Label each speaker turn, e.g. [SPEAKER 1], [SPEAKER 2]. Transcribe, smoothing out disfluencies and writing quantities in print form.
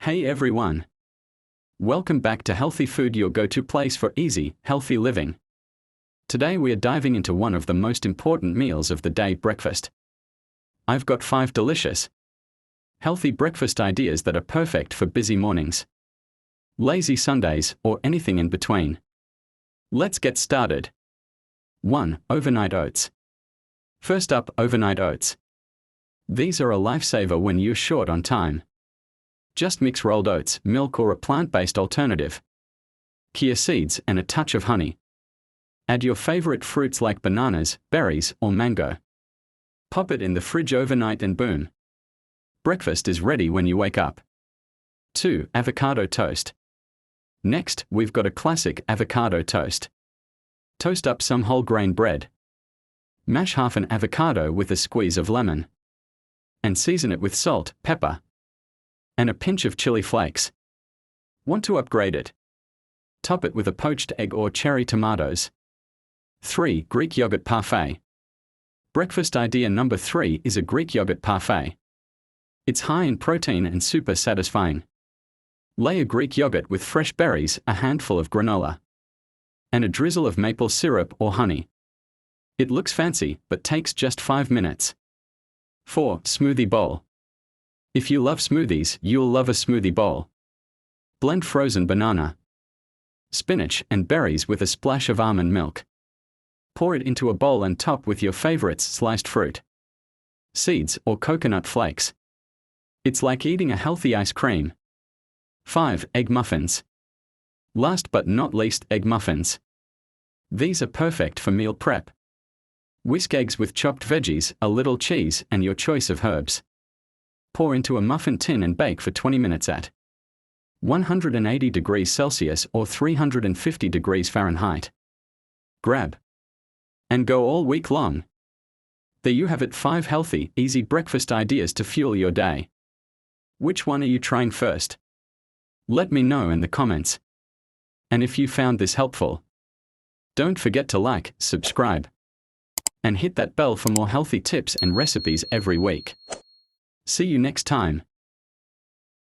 [SPEAKER 1] Hey everyone! Welcome back to Healthy Food, your go-to place for easy, healthy living. Today we are diving into one of the most important meals of the day, breakfast. I've got 5 delicious, healthy breakfast ideas that are perfect for busy mornings, lazy Sundays, or anything in between. Let's get started. 1. Overnight oats. First up, overnight oats. These are a lifesaver when you're short on time. Just mix rolled oats, milk, or a plant-based alternative, chia seeds, and a touch of honey. Add your favorite fruits like bananas, berries, or mango. Pop it in the fridge overnight and boom, breakfast is ready when you wake up. 2. Avocado toast. Next, we've got a classic avocado toast. Toast up some whole grain bread. Mash half an avocado with a squeeze of lemon, and season it with salt, pepper, and a pinch of chili flakes. Want to upgrade it? Top it with a poached egg or cherry tomatoes. 3. Greek yogurt parfait. Breakfast idea number 3 is a Greek yogurt parfait. It's high in protein and super satisfying. Layer Greek yogurt with fresh berries, a handful of granola, and a drizzle of maple syrup or honey. It looks fancy, but takes just 5 minutes. 4. Smoothie bowl. If you love smoothies, you'll love a smoothie bowl. Blend frozen banana, spinach, and berries with a splash of almond milk. Pour it into a bowl and top with your favorites: sliced fruit, seeds, or coconut flakes. It's like eating a healthy ice cream. 5. Egg muffins. Last but not least, egg muffins. These are perfect for meal prep. Whisk eggs with chopped veggies, a little cheese, and your choice of herbs. Pour into a muffin tin and bake for 20 minutes at 180 degrees Celsius or 350 degrees Fahrenheit. Grab and go all week long. There you have it, 5 healthy, easy breakfast ideas to fuel your day. Which one are you trying first? Let me know in the comments. And if you found this helpful, don't forget to like, subscribe, and hit that bell for more healthy tips and recipes every week. See you next time.